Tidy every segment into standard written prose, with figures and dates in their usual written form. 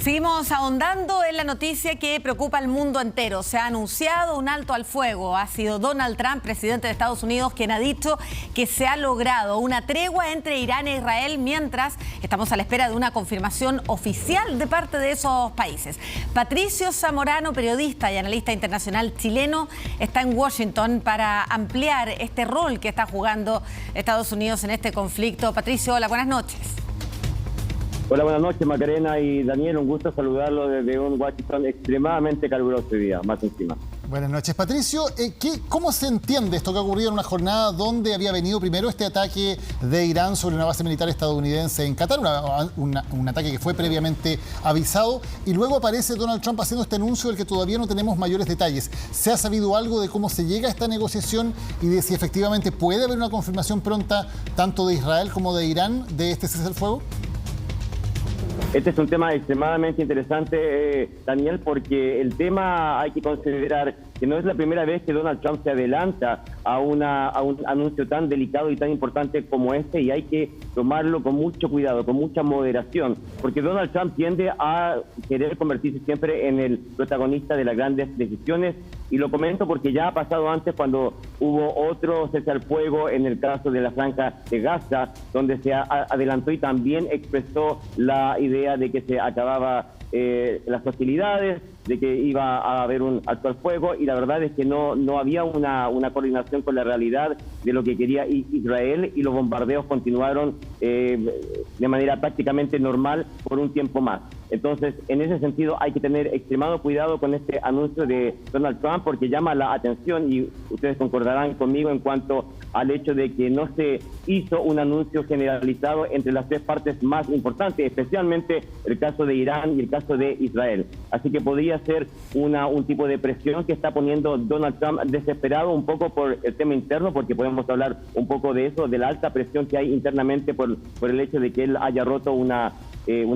Seguimos ahondando en la noticia que preocupa al mundo entero. Se ha anunciado un alto al fuego. Ha sido Donald Trump, presidente de Estados Unidos, quien ha dicho que se ha logrado una tregua entre Irán e Israel, mientras estamos a la espera de una confirmación oficial de parte de esos países. Patricio Zamorano, periodista y analista internacional chileno, está en Washington para ampliar este rol que está jugando Estados Unidos en este conflicto. Patricio, hola, buenas noches. Hola, buenas noches, Macarena y Daniel. Un gusto saludarlo desde un Washington extremadamente caluroso hoy día, más encima. Buenas noches, Patricio. ¿Cómo se entiende esto que ha ocurrido en una jornada donde había venido primero este ataque de Irán sobre una base militar estadounidense en Qatar, un ataque que fue previamente avisado, y luego aparece Donald Trump haciendo este anuncio del que todavía no tenemos mayores detalles? ¿Se ha sabido algo de cómo se llega a esta negociación y de si efectivamente puede haber una confirmación pronta tanto de Israel como de Irán de este cese al fuego? Este es un tema extremadamente interesante, Daniel, porque el tema hay que considerar que no es la primera vez que Donald Trump se adelanta a un anuncio tan delicado y tan importante como este, y hay que tomarlo con mucho cuidado, con mucha moderación, porque Donald Trump tiende a querer convertirse siempre en el protagonista de las grandes decisiones, y lo comento porque ya ha pasado antes cuando hubo otro cese al fuego en el caso de la Franja de Gaza, donde se adelantó y también expresó la idea de que se acababa las hostilidades, de que iba a haber un alto al fuego, y la verdad es que no había una coordinación con la realidad de lo que quería Israel, y los bombardeos continuaron de manera prácticamente normal por un tiempo más. Entonces, en ese sentido hay que tener extremado cuidado con este anuncio de Donald Trump, porque llama la atención, y ustedes concordarán conmigo en cuanto al hecho de que no se hizo un anuncio generalizado entre las tres partes más importantes, especialmente el caso de Irán y el caso de Israel. Así que podría ser un tipo de presión que está poniendo Donald Trump desesperado un poco por el tema interno, porque podemos hablar un poco de eso, de la alta presión que hay internamente por el hecho de que él haya roto una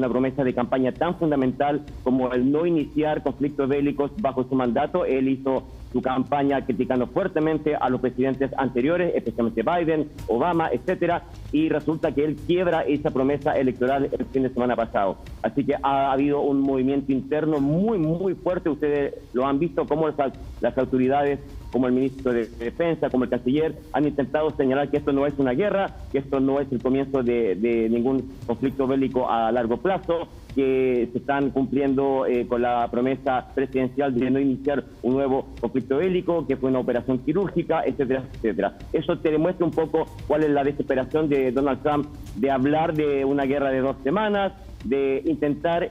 promesa de campaña tan fundamental como el no iniciar conflictos bélicos bajo su mandato. Él hizo su campaña criticando fuertemente a los presidentes anteriores, especialmente Biden, Obama, etcétera, y resulta que él quiebra esa promesa electoral el fin de semana pasado. Así que ha habido un movimiento interno muy fuerte. Ustedes lo han visto, como las autoridades, como el ministro de Defensa, como el canciller, han intentado señalar que esto no es una guerra, que esto no es el comienzo de ningún conflicto bélico a largo plazo, que se están cumpliendo con la promesa presidencial de no iniciar un nuevo conflicto bélico, que fue una operación quirúrgica, etcétera, etcétera. Eso te demuestra un poco cuál es la desesperación de Donald Trump de hablar de una guerra de 2 semanas, de intentar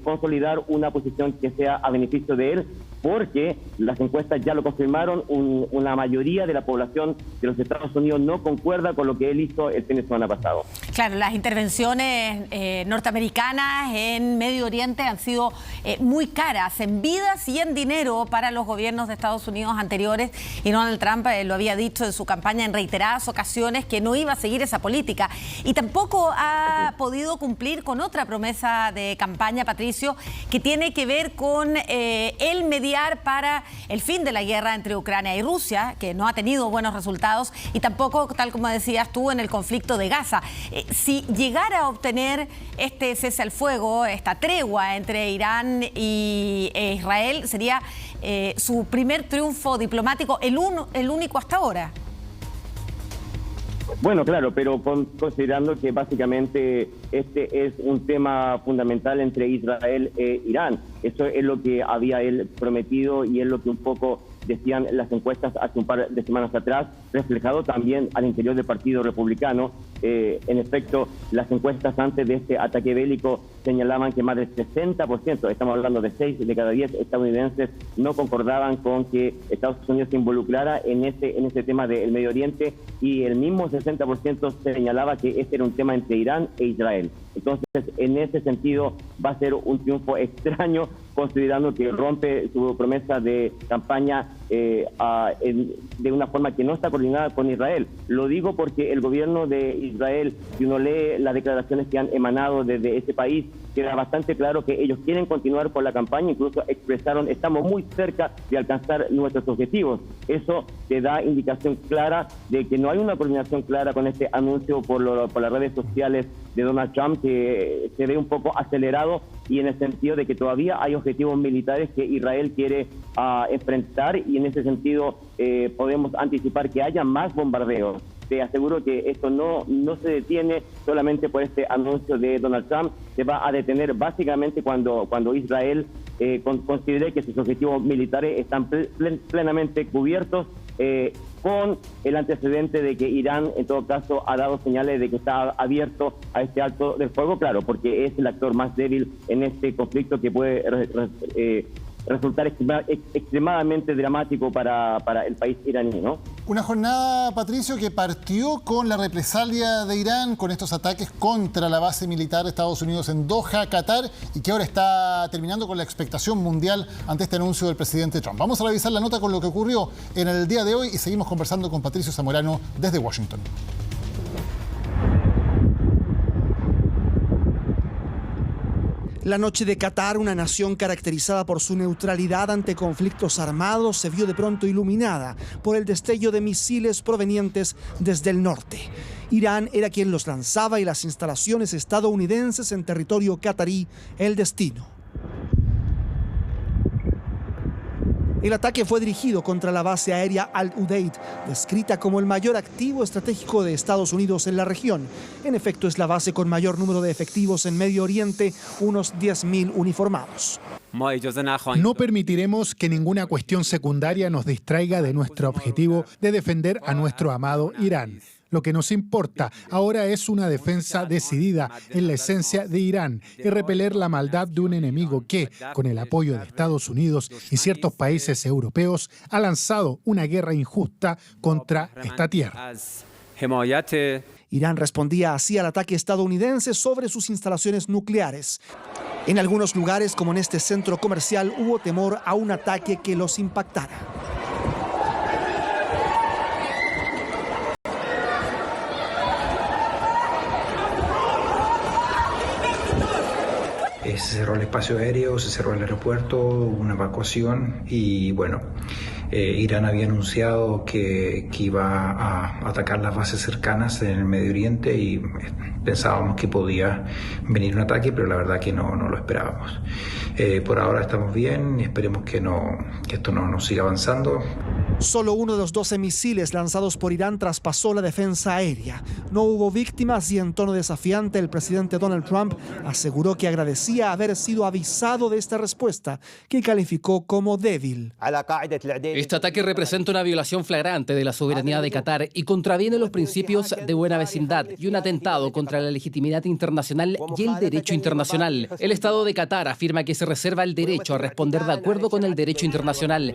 consolidar una posición que sea a beneficio de él, porque las encuestas ya lo confirmaron, una mayoría de la población de los Estados Unidos no concuerda con lo que él hizo el fin de semana pasado. Claro, las intervenciones norteamericanas en Medio Oriente han sido muy caras, en vidas y en dinero para los gobiernos de Estados Unidos anteriores, y Donald Trump lo había dicho en su campaña en reiteradas ocasiones que no iba a seguir esa política, y tampoco ha podido cumplir con otra promesa de campaña, Patricio, que tiene que ver con el mediar para el fin de la guerra entre Ucrania y Rusia, que no ha tenido buenos resultados, y tampoco, tal como decías tú, en el conflicto de Gaza. Si llegara a obtener este cese al fuego, esta tregua entre Irán e Israel, sería su primer triunfo diplomático, el único hasta ahora. Bueno, claro, pero considerando que básicamente este es un tema fundamental entre Israel e Irán. Eso es lo que había él prometido, y es lo que un poco decían las encuestas hace un par de semanas atrás, reflejado también al interior del Partido Republicano. En efecto, las encuestas antes de este ataque bélico señalaban que más del 60%, estamos hablando de 6 de cada 10 estadounidenses, no concordaban con que Estados Unidos se involucrara en este tema del Medio Oriente, y el mismo 60% señalaba que este era un tema entre Irán e Israel. Entonces, en ese sentido, va a ser un triunfo extraño, considerando que rompe su promesa de campaña de una forma que no está coordinada con Israel. Lo digo porque el gobierno de Israel, si uno lee las declaraciones que han emanado desde ese país, queda bastante claro que ellos quieren continuar con la campaña. Incluso expresaron: estamos muy cerca de alcanzar nuestros objetivos. Eso te da indicación clara de que no hay una coordinación clara con este anuncio por las redes sociales de Donald Trump, que se ve un poco acelerado, y en el sentido de que todavía hay objetivos militares que Israel quiere enfrentar, y en ese sentido podemos anticipar que haya más bombardeos. Te aseguro que esto no se detiene solamente por este anuncio de Donald Trump. Se va a detener básicamente cuando Israel considere que sus objetivos militares están plenamente cubiertos, con el antecedente de que Irán, en todo caso, ha dado señales de que está abierto a este alto del fuego, claro, porque es el actor más débil en este conflicto, que puede resultar extremadamente dramático para el país iraní, ¿no? Una jornada, Patricio, que partió con la represalia de Irán, con estos ataques contra la base militar de Estados Unidos en Doha, Qatar, y que ahora está terminando con la expectación mundial ante este anuncio del presidente Trump. Vamos a revisar la nota con lo que ocurrió en el día de hoy y seguimos conversando con Patricio Zamorano desde Washington. La noche de Qatar, una nación caracterizada por su neutralidad ante conflictos armados, se vio de pronto iluminada por el destello de misiles provenientes desde el norte. Irán era quien los lanzaba y las instalaciones estadounidenses en territorio qatarí el destino. El ataque fue dirigido contra la base aérea Al-Udeid, descrita como el mayor activo estratégico de Estados Unidos en la región. En efecto, es la base con mayor número de efectivos en Medio Oriente, unos 10.000 uniformados. No permitiremos que ninguna cuestión secundaria nos distraiga de nuestro objetivo de defender a nuestro amado Irán. Lo que nos importa ahora es una defensa decidida en la esencia de Irán y repeler la maldad de un enemigo que, con el apoyo de Estados Unidos y ciertos países europeos, ha lanzado una guerra injusta contra esta tierra. Irán respondía así al ataque estadounidense sobre sus instalaciones nucleares. En algunos lugares, como en este centro comercial, hubo temor a un ataque que los impactara. Se cerró el espacio aéreo, se cerró el aeropuerto, hubo una evacuación y bueno, Irán había anunciado que iba a atacar las bases cercanas en el Medio Oriente y pensábamos que podía venir un ataque, pero la verdad que no lo esperábamos. Por ahora estamos bien y esperemos que esto no siga avanzando. Solo uno de los 12 misiles lanzados por Irán traspasó la defensa aérea. No hubo víctimas y en tono desafiante el presidente Donald Trump aseguró que agradecía haber sido avisado de esta respuesta, que calificó como débil. Este ataque representa una violación flagrante de la soberanía de Qatar y contraviene los principios de buena vecindad y un atentado contra la legitimidad internacional y el derecho internacional. El Estado de Qatar afirma que se reserva el derecho a responder de acuerdo con el derecho internacional.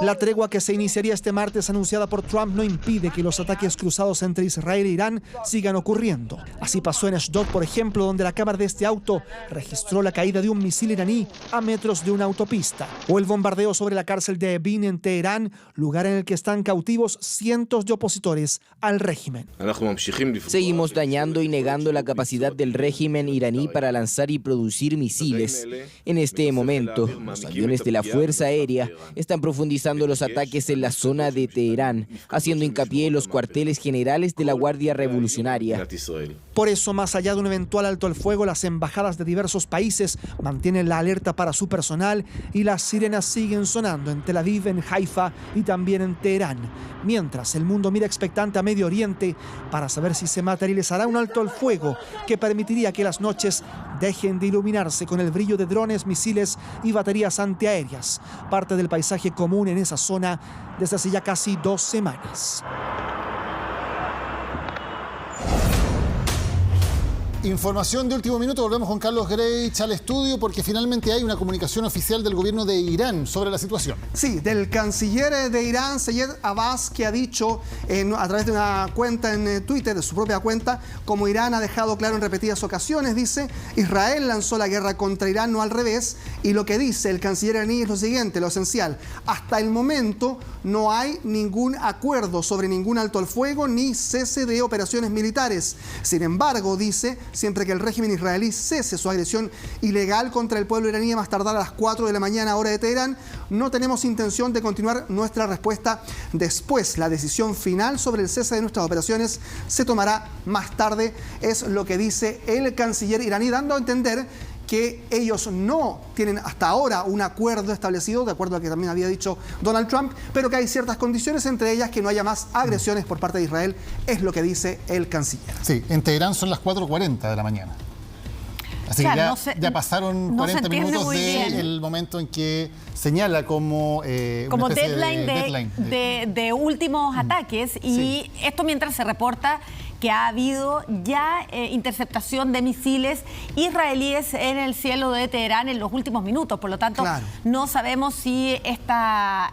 La tregua que se iniciaría este martes anunciada por Trump no impide que los ataques cruzados entre Israel e Irán sigan ocurriendo. Así pasó en Ashdod, por ejemplo, donde la cámara de este auto registró la caída de un misil iraní a metros de una autopista. O el bombardeo sobre la cárcel de Evin en Teherán, lugar en el que están cautivos cientos de opositores al régimen. Seguimos dañando y negando la capacidad del régimen iraní para lanzar y producir misiles. En este momento, los aviones de la Fuerza Aérea están profundizando los ataques en la zona de Teherán, haciendo hincapié en los cuarteles generales de la Guardia Revolucionaria. Por eso, más allá de un eventual alto al fuego, las embajadas de diversos países mantienen la alerta para su personal y las sirenas siguen sonando en Tel Aviv, en Haifa y también en Teherán. Mientras el mundo mira expectante a Medio Oriente para saber si se materializará un alto al fuego que permitiría que las noches dejen de iluminarse con el brillo de drones, misiles y baterías antiaéreas, parte del paisaje común en esa zona desde hace ya casi 2 semanas. Información de último minuto, volvemos con Carlos Grech al estudio porque finalmente hay una comunicación oficial del gobierno de Irán sobre la situación. Sí, del canciller de Irán, Sayed Abbas, que ha dicho a través de una cuenta en Twitter, de su propia cuenta, como Irán ha dejado claro en repetidas ocasiones, dice, Israel lanzó la guerra contra Irán, no al revés, y lo que dice el canciller iraní es lo siguiente, lo esencial, hasta el momento no hay ningún acuerdo sobre ningún alto al fuego ni cese de operaciones militares. Sin embargo, dice, siempre que el régimen israelí cese su agresión ilegal contra el pueblo iraní a más tardar a las 4 de la mañana, hora de Teherán. No tenemos intención de continuar nuestra respuesta después. La decisión final sobre el cese de nuestras operaciones se tomará más tarde, es lo que dice el canciller iraní, dando a entender que ellos no tienen hasta ahora un acuerdo establecido, de acuerdo a que también había dicho Donald Trump, pero que hay ciertas condiciones, entre ellas que no haya más agresiones por parte de Israel, es lo que dice el canciller. Sí, en Teherán son las 4:40 de la mañana. Así que ya pasaron 40 minutos del momento en que señala como deadline de últimos ataques. Y esto mientras se reporta que ha habido ya interceptación de misiles israelíes en el cielo de Teherán en los últimos minutos. Por lo tanto, no sabemos si esta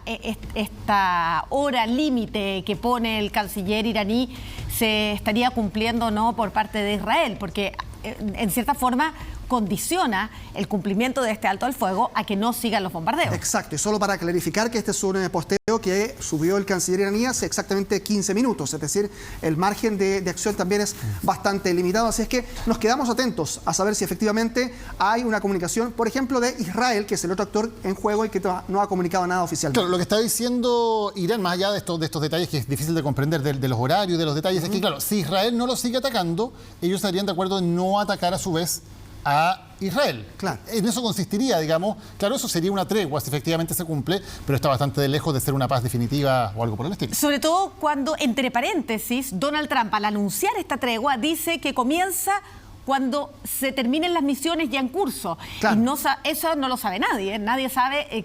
hora límite que pone el canciller iraní se estaría cumpliendo o no por parte de Israel, porque en cierta forma condiciona el cumplimiento de este alto al fuego a que no sigan los bombardeos. Exacto, y solo para clarificar que este es un posteo que subió el canciller iraní hace exactamente 15 minutos, es decir, el margen de acción también es bastante limitado, así es que nos quedamos atentos a saber si efectivamente hay una comunicación, por ejemplo, de Israel, que es el otro actor en juego y que no ha comunicado nada oficialmente. Claro, lo que está diciendo Irán, más allá de estos detalles que es difícil de comprender, de los horarios, de los detalles, es que, claro, si Israel no lo sigue atacando, ellos estarían de acuerdo en no atacar a su vez a Israel. Claro. En eso consistiría, digamos, claro, eso sería una tregua si efectivamente se cumple, pero está bastante lejos de ser una paz definitiva o algo por el estilo. Sobre todo cuando, entre paréntesis, Donald Trump, al anunciar esta tregua, dice que comienza cuando se terminen las misiones ya en curso. Claro. Y eso no lo sabe nadie. Nadie sabe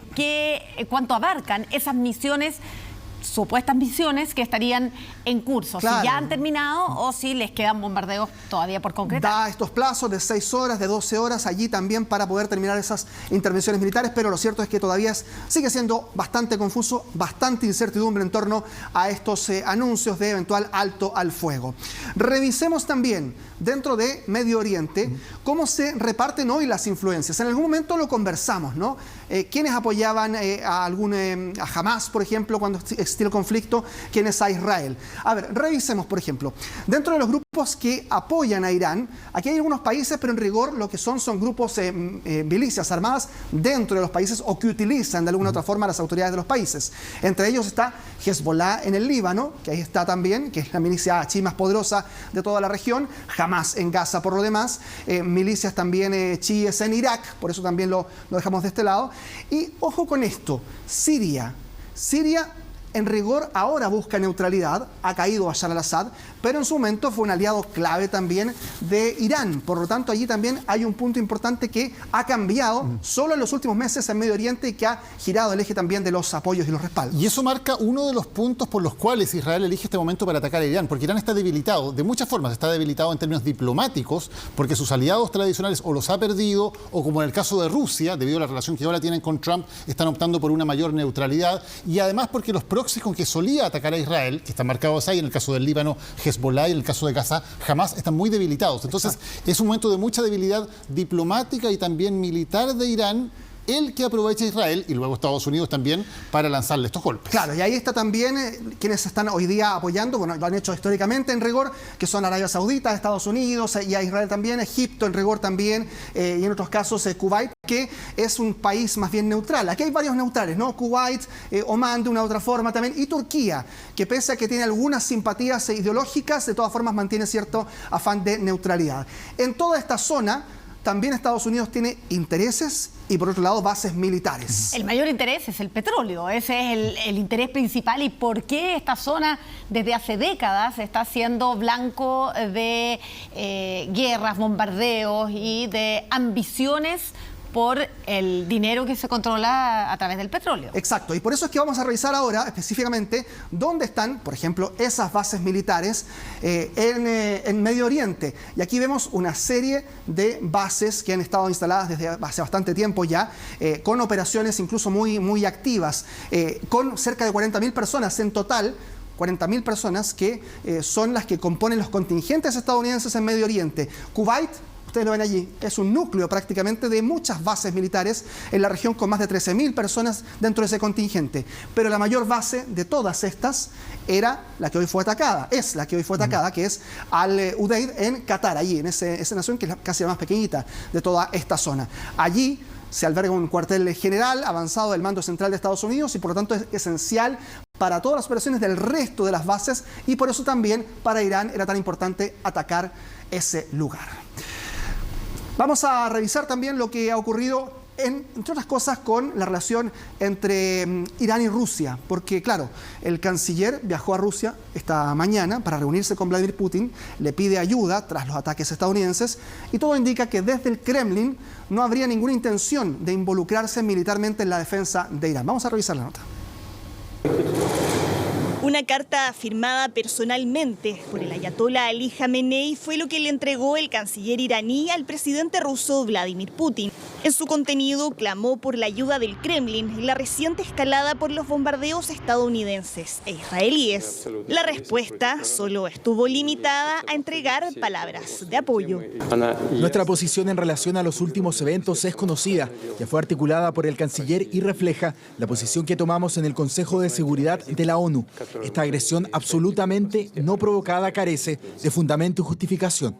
cuánto abarcan esas misiones, supuestas misiones que estarían en curso, si ya han terminado o si les quedan bombardeos todavía por concretar. Da estos plazos de 6 horas, de 12 horas allí también para poder terminar esas intervenciones militares, pero lo cierto es que todavía sigue siendo bastante confuso, bastante incertidumbre en torno a estos anuncios de eventual alto al fuego. Revisemos también dentro de Medio Oriente cómo se reparten hoy las influencias. En algún momento lo conversamos, ¿no? ¿Quiénes apoyaban a Hamas, por ejemplo, cuando existía el conflicto? ¿Quiénes a Israel? A ver, revisemos, por ejemplo. Dentro de los grupos que apoyan a Irán, aquí hay algunos países, pero en rigor lo que son grupos milicias armadas dentro de los países o que utilizan de alguna otra forma las autoridades de los países. Entre ellos está Hezbollah en el Líbano, que ahí está también, que es la milicia chií más poderosa de toda la región, Hamas en Gaza por lo demás, milicias también chiíes en Irak, por eso también lo dejamos de este lado. Y ojo con esto, Siria en rigor ahora busca neutralidad, ha caído Bashar al-Assad, pero en su momento fue un aliado clave también de Irán. Por lo tanto, allí también hay un punto importante que ha cambiado solo en los últimos meses en Medio Oriente y que ha girado el eje también de los apoyos y los respaldos. Y eso marca uno de los puntos por los cuales Israel elige este momento para atacar a Irán, porque Irán está debilitado, de muchas formas, está debilitado en términos diplomáticos, porque sus aliados tradicionales o los ha perdido, o como en el caso de Rusia, debido a la relación que ahora tienen con Trump, están optando por una mayor neutralidad, y además porque los proxies con que solía atacar a Israel, que están marcados ahí, en el caso del Líbano, Hezbollah, y en el caso de Gaza, Hamas, están muy debilitados. Entonces, es un momento de mucha debilidad diplomática y también militar de Irán, el que aprovecha Israel y luego Estados Unidos también para lanzarle estos golpes. Claro, y ahí está también quienes están hoy día apoyando, bueno, lo han hecho históricamente en rigor, que son Arabia Saudita, Estados Unidos y a Israel también, Egipto en rigor también, y en otros casos Kuwait, que es un país más bien neutral. Aquí hay varios neutrales, ¿no? Kuwait, Omán de una u otra forma también, y Turquía, que pese a que tiene algunas simpatías ideológicas, de todas formas mantiene cierto afán de neutralidad. En toda esta zona, también Estados Unidos tiene intereses y por otro lado bases militares. El mayor interés es el petróleo, ese es el interés principal. ¿Y por qué esta zona desde hace décadas está siendo blanco de guerras, bombardeos y de ambiciones por el dinero que se controla a través del petróleo? Exacto, y por eso es que vamos a revisar ahora específicamente dónde están, por ejemplo, esas bases militares en Medio Oriente. Y aquí vemos una serie de bases que han estado instaladas desde hace bastante tiempo ya, con operaciones incluso muy activas, con cerca de 40.000 personas en total. 40.000 personas que son las que componen los contingentes estadounidenses en Medio Oriente. Kuwait ustedes lo ven allí, es un núcleo prácticamente de muchas bases militares en la región con más de 13.000 personas dentro de ese contingente. Pero la mayor base de todas estas era la que hoy fue atacada, que es Al-Udeid en Qatar, allí, en esa nación que es casi la más pequeñita de toda esta zona. Allí se alberga un cuartel general avanzado del mando central de Estados Unidos y por lo tanto es esencial para todas las operaciones del resto de las bases y por eso también para Irán era tan importante atacar ese lugar. Vamos a revisar también lo que ha ocurrido, entre otras cosas, con la relación entre Irán y Rusia, porque claro, el canciller viajó a Rusia esta mañana para reunirse con Vladimir Putin, le pide ayuda tras los ataques estadounidenses y todo indica que desde el Kremlin no habría ninguna intención de involucrarse militarmente en la defensa de Irán. Vamos a revisar la nota. Una carta firmada personalmente por el ayatolá Ali Khamenei fue lo que le entregó el canciller iraní al presidente ruso Vladimir Putin. En su contenido clamó por la ayuda del Kremlin en la reciente escalada por los bombardeos estadounidenses e israelíes. La respuesta solo estuvo limitada a entregar palabras de apoyo. Nuestra posición en relación a los últimos eventos es conocida, ya fue articulada por el canciller y refleja la posición que tomamos en el Consejo de Seguridad de la ONU. Esta agresión absolutamente no provocada carece de fundamento y justificación.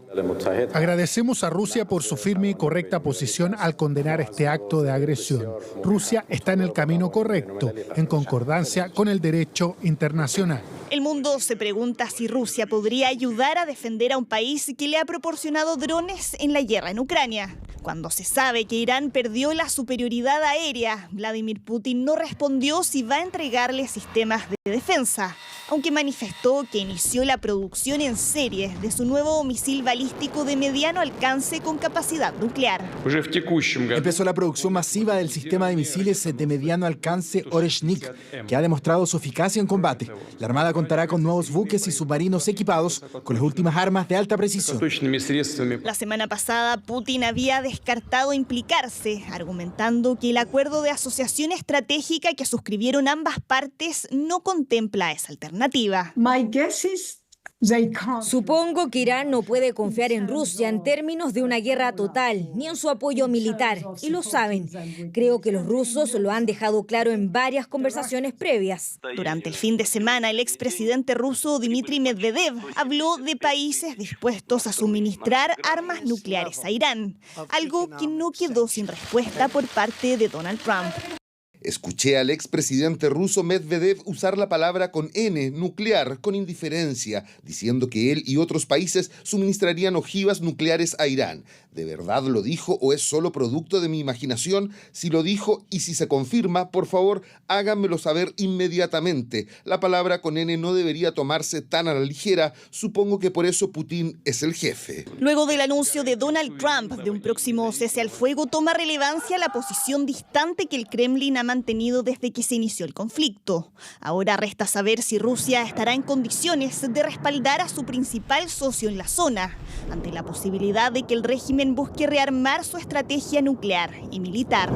Agradecemos a Rusia por su firme y correcta posición al condenar este acto de agresión. Rusia está en el camino correcto, en concordancia con el derecho internacional. El mundo se pregunta si Rusia podría ayudar a defender a un país que le ha proporcionado drones en la guerra en Ucrania. Cuando se sabe que Irán perdió la superioridad aérea, Vladimir Putin no respondió si va a entregarle sistemas de defensa, aunque manifestó que inició la producción en serie de su nuevo misil balístico de mediano alcance con capacidad nuclear. Empezó la producción masiva del sistema de misiles de mediano alcance Oreshnik, que ha demostrado su eficacia en combate. La Armada contará con nuevos buques y submarinos equipados con las últimas armas de alta precisión. La semana pasada, Putin había descartado implicarse, argumentando que el acuerdo de asociación estratégica que suscribieron ambas partes no contempla esa alternativa. Supongo que Irán no puede confiar en Rusia en términos de una guerra total, ni en su apoyo militar, y lo saben. Creo que los rusos lo han dejado claro en varias conversaciones previas. Durante el fin de semana, el expresidente ruso Dmitry Medvedev habló de países dispuestos a suministrar armas nucleares a Irán, algo que no quedó sin respuesta por parte de Donald Trump. Escuché al expresidente ruso Medvedev usar la palabra con N, nuclear, con indiferencia, diciendo que él y otros países suministrarían ojivas nucleares a Irán. ¿De verdad lo dijo o es solo producto de mi imaginación? Si lo dijo y si se confirma, por favor, háganmelo saber inmediatamente. La palabra con N no debería tomarse tan a la ligera. Supongo que por eso Putin es el jefe. Luego del anuncio de Donald Trump de un próximo cese al fuego, toma relevancia la posición distante que el Kremlin ha mantenido desde que se inició el conflicto. Ahora resta saber si Rusia estará en condiciones de respaldar a su principal socio en la zona, ante la posibilidad de que el régimen busque rearmar su estrategia nuclear y militar.